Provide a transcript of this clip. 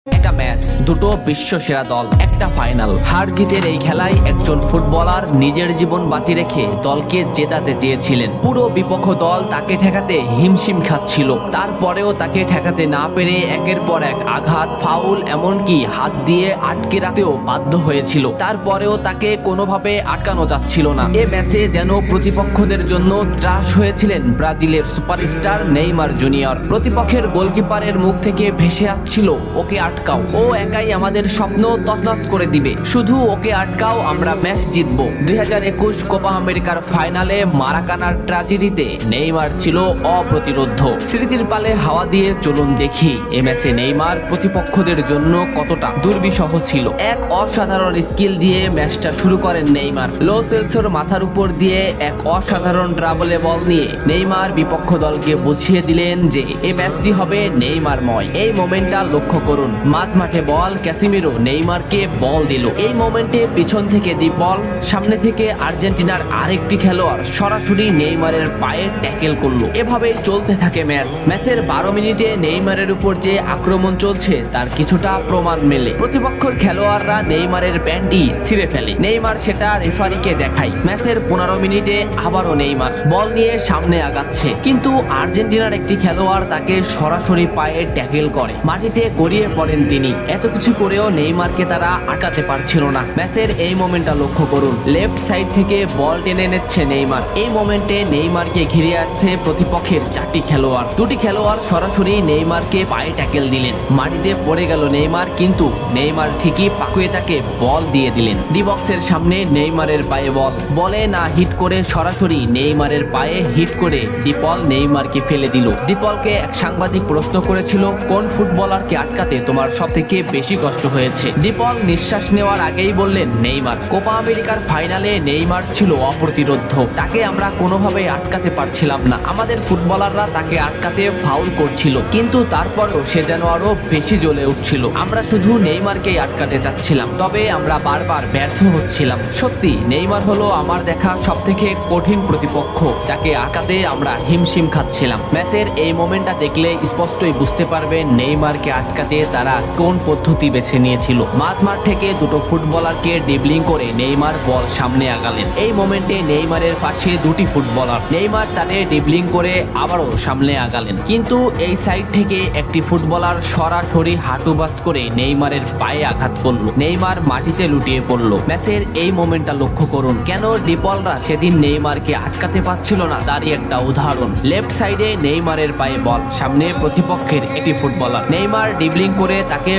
একটা ম্যাচ, দুটো বিশ্বসেরা দল, একটা ফাইনাল। হার জিতের এই খেলায় একজন ফুটবলার নিজের জীবন বাঁচিয়ে রেখে দলকে জেতাতে চেয়েছিলেন। পুরো বিপক্ষ দল তাকে ঠেকাতে হিমশিম খাচ্ছিল, তারপরেও তাকে ঠেকাতে না পেরে একের পর এক আঘাত, ফাউল, এমনকি হাত দিয়ে আটকে রাখতেও বাধ্য হয়েছিল। তারপরেও তাকে কোনোভাবে আটকানো যাচ্ছিল না। এ ম্যাচে যেন প্রতিপক্ষদের জন্য ত্রাস হয়েছিলেন ব্রাজিলের সুপারস্টার নেইমার জুনিয়র। প্রতিপক্ষের গোলকিপারের মুখ থেকে ভেসে আসছিল, ওকে আটকাও, ও একাই আমাদের স্বপ্ন তছনছ করে দিবে, শুধু ওকে আটকাও, আমরা ম্যাচ জিতবো। 2021 কোপা আমেরিকার ফাইনালে মারাকানার ট্র্যাজেডিতে নেইমার ছিল অপ্রতিরোধ্য। স্মৃতির পালে হাওয়া দিয়ে চলুন দেখি এ ম্যাচে নেইমার প্রতিপক্ষদের জন্য কতটা দুর্বিষহ ছিল। এক অসাধারণ স্কিল দিয়ে ম্যাচটা শুরু করেন নেইমার। লো সেলসোর মাথার উপর দিয়ে এক অসাধারণ ড্রাবলে বল নিয়ে নেইমার বিপক্ষ দলকে বুঝিয়ে দিলেন যে এই ম্যাচটি হবে নেইমারময়। এই মোমেন্টটা লক্ষ্য করুন, মাঝ মাঠে বল, ক্যাসিমিরো নেইমারকে বল দিল। এই মোমেন্টে পিছন থেকে দি বল, সামনে থেকে আর্জেন্টিনার আরেকটি খেলোয়াড় সরাসরি নেইমারের পায়ে ট্যাকেল করলো। এভাবেই চলতে থাকে ম্যাচ। ম্যাচের 12 মিনিটে নেইমারের উপর যে আক্রমণ চলছে তার কিছুটা প্রমাণ মেলে। প্রতিপক্ষের খেলোয়াড়রা নেইমারের প্যান্টি ছিঁড়ে ফেলে, নেইমার সেটা রেফারিকে দেখায়। ম্যাচের 15 মিনিটে আবারও নেইমার বল নিয়ে সামনে আগাচ্ছে, কিন্তু আর্জেন্টিনার একটি খেলোয়াড় তাকে সরাসরি পায়ে ট্যাকেল করে, মাটিতে গড়িয়ে পড়েন তিনি। এত কিছু করেও নেইমারকে তারা আটকাতে পারছিল না। ম্যাচের এই মোমেন্টটা লক্ষ্য করুন, লেফট সাইড থেকে বল টেনে নিচ্ছে নেইমার। এই মোমেন্টে নেইমারকে ঘিরে আসছে প্রতিপক্ষের 4টি খেলোয়াড়। দুটি খেলোয়াড় সরাসরি নেইমারকে পায়ে ট্যাকেল দিলেন, মাটিতে পড়ে গেল নেইমার, কিন্তু নেইমার ঠিকই পাকুয়ে তাকে বল দিয়ে দিলেন। ডি বক্সের সামনে নেইমারের পায়ে বল, বলে না হিট করে সরাসরি নেইমারের পায়ে হিট করে ডিপল নেইমারকে ফেলে দিল। ডিপলকে এক সাংবাদিক প্রশ্ন করেছিল, কোন ফুটবলারকে আটকাতে তোমার সবথেকে বেশি কষ্ট হয়েছে? ডিপল নিঃশ্বাস নেওয়ার আগেই বললেন নেইমার। কোপা আমেরিকার ফাইনালে নেইমার ছিল অপ্রতিরোধ্য, তাকে আমরা কোনোভাবেই আটকাতে পারছিলাম না। আমাদের ফুটবলাররা তাকে আটকাতে ফাউল করছিল, কিন্তু তারপরেও সে যেন আরো বেশি জ্বলে উঠছিল। আমরা শুধু নেইমারকেই আটকাতে চাচ্ছিলাম, তবে আমরা বারবার ব্যর্থ হচ্ছিলাম। সত্যি নেইমার হলো আমার দেখা সবথেকে কঠিন প্রতিপক্ষ, যাকে আটকাতে আমরা হিমশিম খাচ্ছিলাম। ম্যাচের এই মোমেন্টটা দেখলে স্পষ্টই বুঝতে পারবেন নেইমারকে আটকাতে তারা কোন পদ্ধতি বেছে নিয়েছিল। মাঠ থেকে দুটো ফুটবলারকে ড্রিবলিং করে নেইমার বল সামনে আগালেন। এই মোমেন্টে নেইমারের পাশে দুটি ফুটবলার, নেইমার তাদের ড্রিবলিং করে আবারও সামনে আগালেন, কিন্তু এই সাইড থেকে একটি ফুটবলার সরাসরি হাঁটু বাজ করে নেইমারের পায়ে আঘাত করলো। নেইমার মাটিতে লুটিয়ে পড়লো। ম্যাচের এই মোমেন্টটা লক্ষ্য করুন, কেন ডিপলরা সেদিন নেইমারকে আটকাতে পারছিল না তারই একটা উদাহরণ। লেফট সাইডে নেইমারের পায়ে বল, সামনে প্রতিপক্ষের একটি ফুটবলার, নেইমার ড্রিবলিং করে তাকে